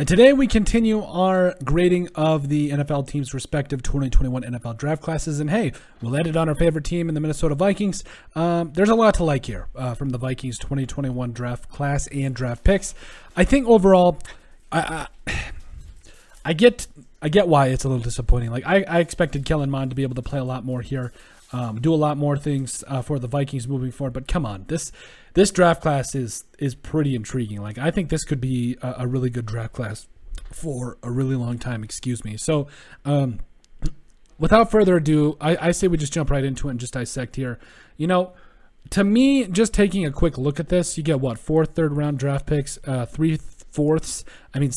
And today we continue our grading of the NFL teams' respective 2021 NFL draft classes. And hey, we'll end it on our favorite team in the Minnesota Vikings. There's a lot to like here from the Vikings 2021 draft class and draft picks. I think overall, I get why it's a little disappointing. Like I expected Kellen Mond to be able to play a lot more here, do a lot more things for the Vikings moving forward. But come on, this draft class is pretty intriguing. Like I think this could be a really good draft class for a really long time. Excuse me. So without further ado, I say we just jump right into it and just dissect here. You know, to me, just taking a quick look at this, you get what, 4 third-round draft picks, 3/4. I mean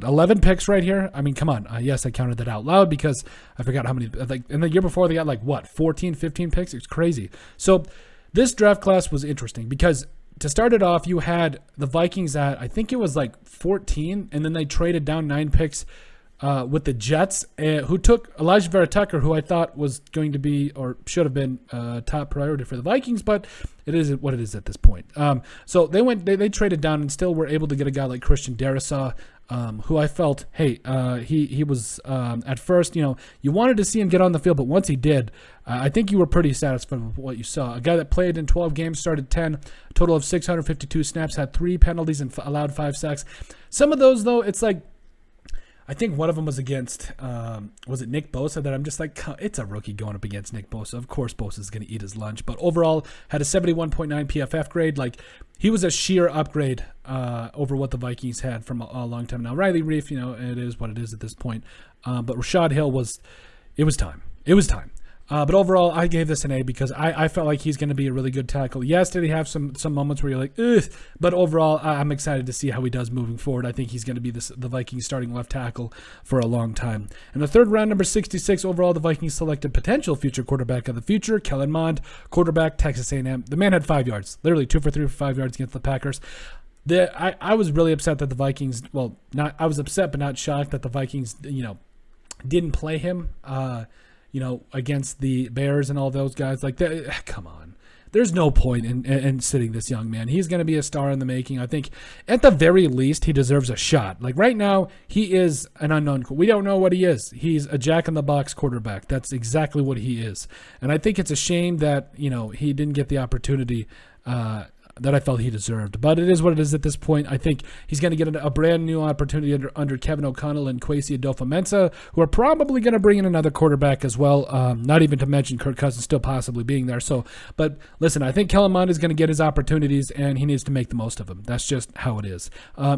11 picks right here. I mean, come on. Yes, I counted that out loud because I forgot how many. Like in the year before, they got like what, 14, 15 picks. It's crazy. So this draft class was interesting because to start it off, you had the Vikings at, I think it was like 14, and then they traded down 9 picks with the Jets, who took Elijah Vera Tucker, who I thought was going to be or should have been top priority for the Vikings, but it isn't what it is at this point. So they traded down and still were able to get a guy like Christian Darrisaw, who I felt, hey, he was at first, you wanted to see him get on the field, but once he did, I think you were pretty satisfied with what you saw. A guy that played in 12 games, started 10, total of 652 snaps, had 3 penalties and allowed 5 sacks. Some of those, though, it's like, I think one of them was against, was it Nick Bosa? That I'm just like, it's a rookie going up against Nick Bosa. Of course, Bosa's going to eat his lunch. But overall, had a 71.9 PFF grade. Like, he was a sheer upgrade over what the Vikings had from a long time now. Riley Reef, it is what it is at this point. But Rashad Hill it was time. It was time. But overall, I gave this an A because I felt like he's going to be a really good tackle. Yes, did he have some moments where you're like, ugh, but overall, I'm excited to see how he does moving forward. I think he's going to be the Vikings starting left tackle for a long time. In the third round, number 66 overall, the Vikings selected potential future quarterback of the future, Kellen Mond, quarterback, Texas A&M. The man had 5 yards, literally 2 for 3 for 5 yards against the Packers. I was really upset that the Vikings, I was upset but not shocked that the Vikings, didn't play him. Against the Bears and all those guys. Like, come on. There's no point in sitting this young man. He's going to be a star in the making. I think, at the very least, he deserves a shot. Like, right now, he is an unknown. We don't know what he is. He's a jack-in-the-box quarterback. That's exactly what he is. And I think it's a shame that, he didn't get the opportunity that I felt he deserved. But it is what it is at this point. I think he's going to get a brand new opportunity under Kevin O'Connell and Kwesi Adolfo-Mensah, who are probably going to bring in another quarterback as well, not even to mention Kirk Cousins still possibly being there. But listen, I think Kellen Mond is going to get his opportunities, and he needs to make the most of them. That's just how it is.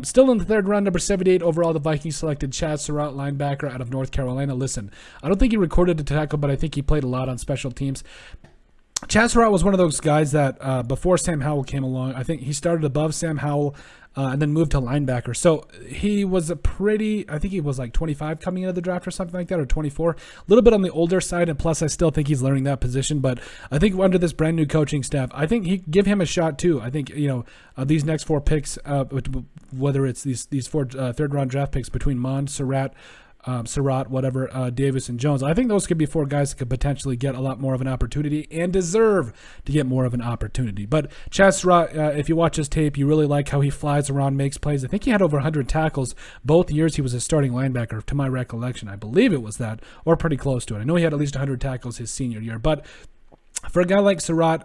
Still in the third round, number 78 overall, the Vikings selected Chad Surratt, linebacker out of North Carolina. Listen, I don't think he recorded the tackle, but I think he played a lot on special teams. Chad Surratt was one of those guys that before Sam Howell came along, I think he started above Sam Howell and then moved to linebacker. So he was I think he was like 25 coming into the draft or something like that, or 24. A little bit on the older side, and plus I still think he's learning that position. But I think under this brand new coaching staff, I think he give him a shot too. I think, these next 4 picks, whether it's these 4 third-round draft picks between Mond, Surratt, Davis and Jones. I think those could be 4 guys that could potentially get a lot more of an opportunity and deserve to get more of an opportunity. But Chad Surratt, if you watch his tape, you really like how he flies around, makes plays. I think he had over 100 tackles both years he was a starting linebacker, to my recollection. I believe it was that, or pretty close to it. I know he had at least 100 tackles his senior year, but for a guy like Surratt,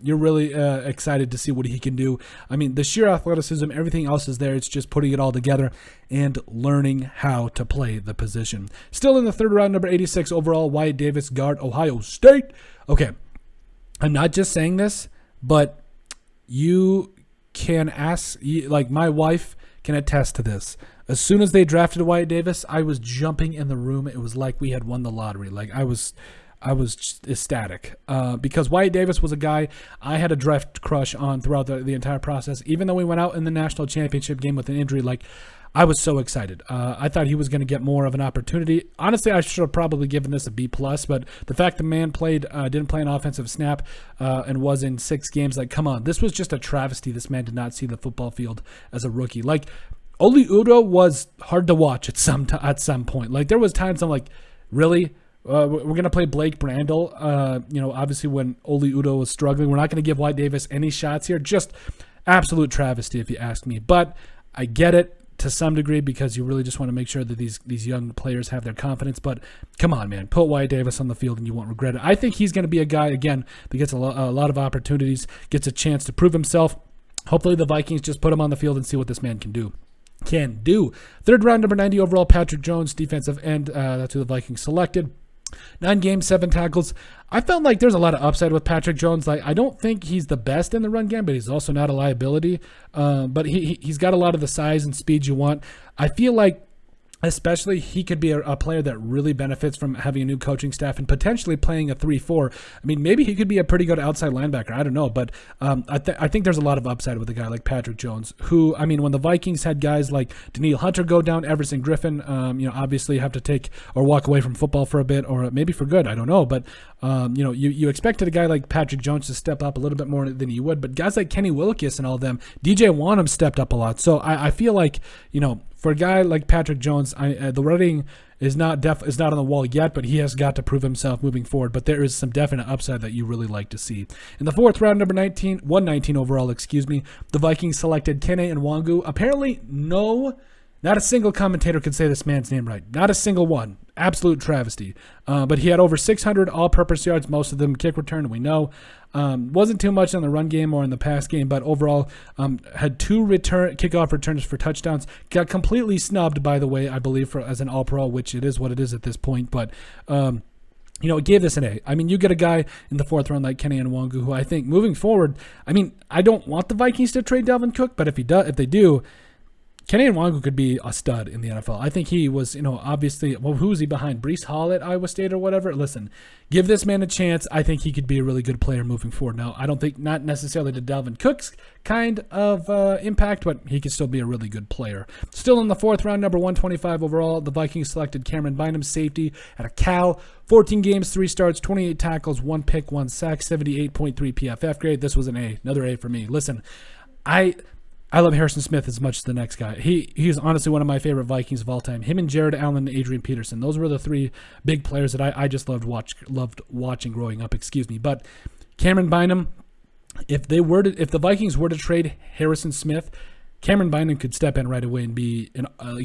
you're really excited to see what he can do. I mean, the sheer athleticism, everything else is there. It's just putting it all together and learning how to play the position. Still in the third round, number 86 overall, Wyatt Davis, guard, Ohio State. Okay, I'm not just saying this, but you can ask, like my wife can attest to this. As soon as they drafted Wyatt Davis, I was jumping in the room. It was like we had won the lottery. Like I was just ecstatic because Wyatt Davis was a guy I had a draft crush on throughout the entire process. Even though we went out in the national championship game with an injury, like I was so excited. I thought he was going to get more of an opportunity. Honestly, I should have probably given this a B+, but the fact the man didn't play an offensive snap and was in 6 games, like, come on. This was just a travesty. This man did not see the football field as a rookie. Like, Oli Udoh was hard to watch at some point. Like, there was times I'm like, really? We're going to play Blake Brandel. Obviously when Oli Udoh was struggling, we're not going to give Wyatt Davis any shots here. Just absolute travesty if you ask me. But I get it. to some degree because you really just want to make sure that these young players have their confidence. But come on, man, put Wyatt Davis on the field and you won't regret it. I think he's going to be a guy, again, that gets a lot of opportunities, gets a chance to prove himself. Hopefully the Vikings just put him on the field and see what this man can do. Third round, number 90 overall, Patrick Jones, defensive end. That's who the Vikings selected. 9 games, 7 tackles. I felt like there's a lot of upside with Patrick Jones. Like, I don't think he's the best in the run game, but he's also not a liability. But he's got a lot of the size and speed you want. I feel like especially he could be a player that really benefits from having a new coaching staff and potentially playing a 3-4. I mean, maybe he could be a pretty good outside linebacker. I don't know. But I think there's a lot of upside with a guy like Patrick Jones, who, I mean, when the Vikings had guys like Danielle Hunter go down, Everson Griffin, obviously have to take or walk away from football for a bit, or maybe for good. I don't know. But, you expected a guy like Patrick Jones to step up a little bit more than he would. But guys like Kenny Willekes and all them, DJ Wanham stepped up a lot. So I feel like, for a guy like Patrick Jones, the writing is not on the wall yet, but he has got to prove himself moving forward. But there is some definite upside that you really like to see. In the 4th round, number 119 overall, the Vikings selected Kene Nwangu. Apparently, not a single commentator could say this man's name right. Not a single one. Absolute travesty. But he had over 600 all-purpose yards, most of them kick return, we know. Wasn't too much on the run game or in the pass game, but overall had 2 kickoff returns for touchdowns. Got completely snubbed, by the way, I believe, as an all-pro, which it is what it is at this point. But, it gave this an A. I mean, you get a guy in the 4th round like Kene Nwangu, who I think moving forward, I mean, I don't want the Vikings to trade Dalvin Cook, but if they do, Kene Nwangu could be a stud in the NFL. I think he was, obviously, who was he behind? Breece Hall at Iowa State or whatever? Listen, give this man a chance. I think he could be a really good player moving forward. Now, I don't think, not necessarily to Dalvin Cook's kind of impact, but he could still be a really good player. Still in the 4th round, number 125 overall, the Vikings selected Cameron Bynum, safety at a Cal. 14 games, 3 starts, 28 tackles, 1 pick, 1 sack, 78.3 PFF grade. This was an A, another A for me. Listen, I love Harrison Smith as much as the next guy. He's honestly one of my favorite Vikings of all time. Him and Jared Allen and Adrian Peterson. Those were the 3 big players that I just loved watching growing up. But Cameron Bynum, if the Vikings were to trade Harrison Smith, Cameron Bynum could step in right away and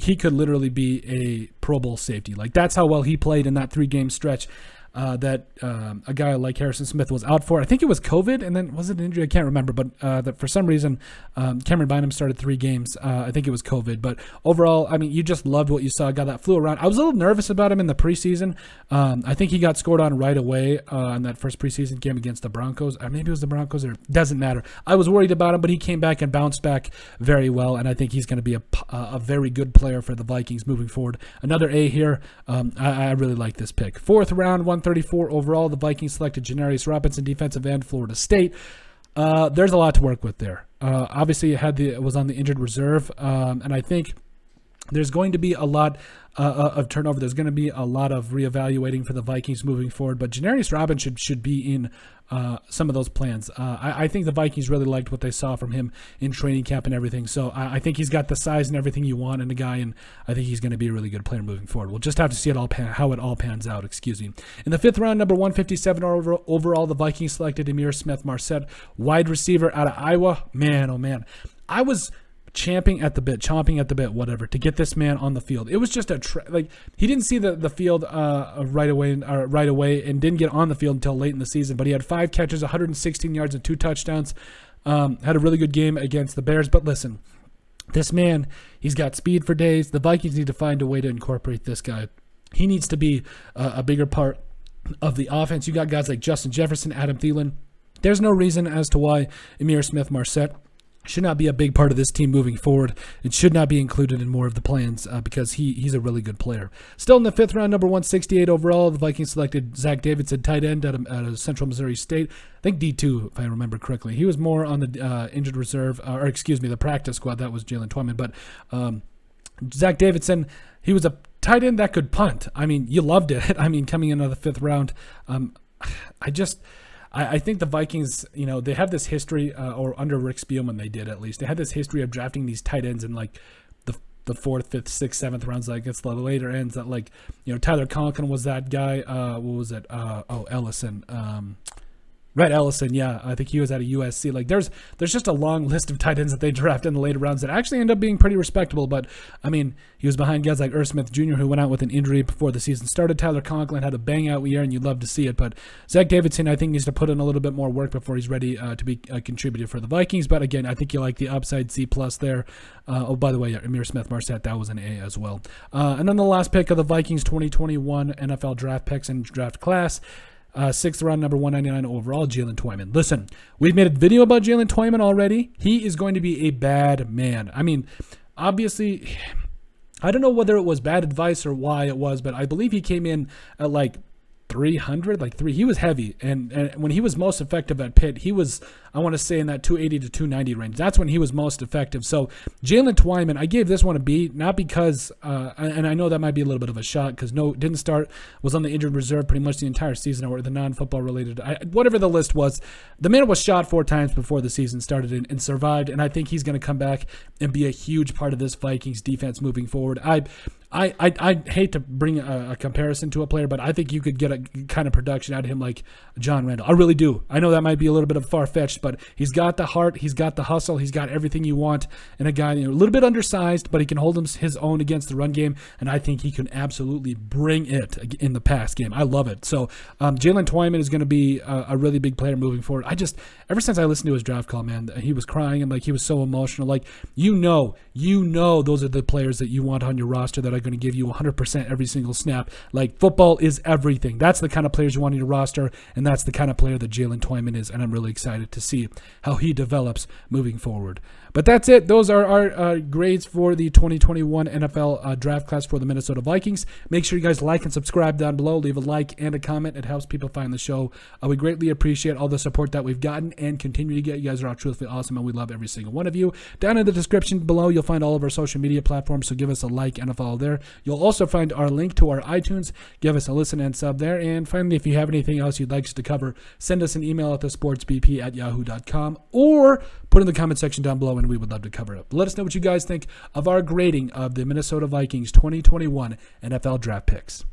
he could literally be a Pro Bowl safety. Like, that's how well he played in that 3-game stretch. That a guy like Harrison Smith was out for. I think it was COVID, and then was it an injury? I can't remember, but that for some reason Cameron Bynum started 3 games. I think it was COVID, but overall, I mean, you just loved what you saw. A guy that flew around. I was a little nervous about him in the preseason. I think he got scored on right away in that first preseason game against the Broncos, or maybe it was the Broncos, or doesn't matter. I was worried about him, but he came back and bounced back very well, and I think he's going to be a very good player for the Vikings moving forward. Another A here. I really like this pick. 4th round, 134 overall, the Vikings selected Janarius Robinson, defensive end, Florida State. There's a lot to work with there. Obviously, it was on the injured reserve, and I think there's going to be a lot of turnover. There's going to be a lot of reevaluating for the Vikings moving forward, but Janarius Robinson should be in some of those plans. I think the Vikings really liked what they saw from him in training camp and everything, so I think he's got the size and everything you want in a guy, and I think he's going to be a really good player moving forward. We'll just have to see how it all pans out. In the 5th round, number 157 overall, the Vikings selected Smith-Marsette, wide receiver out of Iowa. Man, oh man. I was chomping at the bit, whatever, to get this man on the field. It was just he didn't see the field right away and didn't get on the field until late in the season, but he had 5 catches, 116 yards and 2 touchdowns. Had a really good game against the Bears. But listen, this man, he's got speed for days. The Vikings need to find a way to incorporate this guy. He needs to be a bigger part of the offense. You got guys like Justin Jefferson, Adam Thielen. There's no reason as to why Smith-Marsette should not be a big part of this team moving forward. It should not be included in more of the plans because he's a really good player. Still in the 5th round, number 168 overall, the Vikings selected Zach Davidson, tight end out of Central Missouri State. I think D2, if I remember correctly. He was more on the injured reserve, the practice squad. That was Jalen Twyman. But Zach Davidson, he was a tight end that could punt. I mean, you loved it. I mean, coming into the 5th round, I think the Vikings, they have this history, or under Rick Spielman they did at least. They had this history of drafting these tight ends in like the 4th, 5th, 6th, 7th rounds. Like it's the later ends that Tyler Conklin was that guy. What was it? Ellison. Rhett Ellison, yeah, I think he was at a USC. Like there's just a long list of tight ends that they draft in the later rounds that actually end up being pretty respectable. But I mean, he was behind guys like Smith Jr., who went out with an injury before the season started. Tyler Conklin had a bang out year, and you'd love to see it. But Zach Davidson, I think, needs to put in a little bit more work before he's ready to be a contributor for the Vikings. But again, I think you like the upside C+ there. Oh, by the way, Amir Smith-Marsette, that was an A as well. And then the last pick of the Vikings 2021 NFL draft picks and draft class. 6th round, number 199 overall, Jalen Twyman. Listen, we've made a video about Jalen Twyman already. He is going to be a bad man. I mean, obviously, I don't know whether it was bad advice or why it was, but I believe he came in at like 300, he was heavy. And when he was most effective at Pitt, he was, I want to say, in that 280 to 290 range. That's when he was most effective. So Jalen Twyman, I gave this one a B, not because, and I know that might be a little bit of a shot because didn't start, was on the injured reserve pretty much the entire season, or the non-football related, whatever the list was. The man was shot 4 times before the season started and survived, and I think he's going to come back and be a huge part of this Vikings defense moving forward. I hate to bring a comparison to a player, but I think you could get a kind of production out of him like John Randall. I really do. I know that might be a little bit of far-fetched, but he's got the heart, he's got the hustle, he's got everything you want in a guy, a little bit undersized, but he can hold his own against the run game, and I think he can absolutely bring it in the pass game. I love it. So Jalen Twyman is going to be a really big player moving forward. Ever since I listened to his draft call, man, he was crying and he was so emotional. You know those are the players that you want on your roster that are going to give you 100% every single snap. Football is everything. That's the kind of players you want on your roster, and that's the kind of player that Jalen Twyman is, and I'm really excited to see how he develops moving forward. But that's it. Those are our grades for the 2021 NFL draft class for the Minnesota Vikings. Make sure you guys like and subscribe down below. Leave a like and a comment. It helps people find the show. We greatly appreciate all the support that we've gotten and continue to get. You guys are all truthfully awesome, and we love every single one of you. Down in the description below, you'll find all of our social media platforms, so give us a like and a follow there. You'll also find our link to our iTunes. Give us a listen and sub there. And finally, if you have anything else you'd like us to cover, send us an email at thesportsbp@yahoo.com or put in the comment section down below, and we would love to cover it. But let us know what you guys think of our grading of the Minnesota Vikings 2021 NFL draft picks.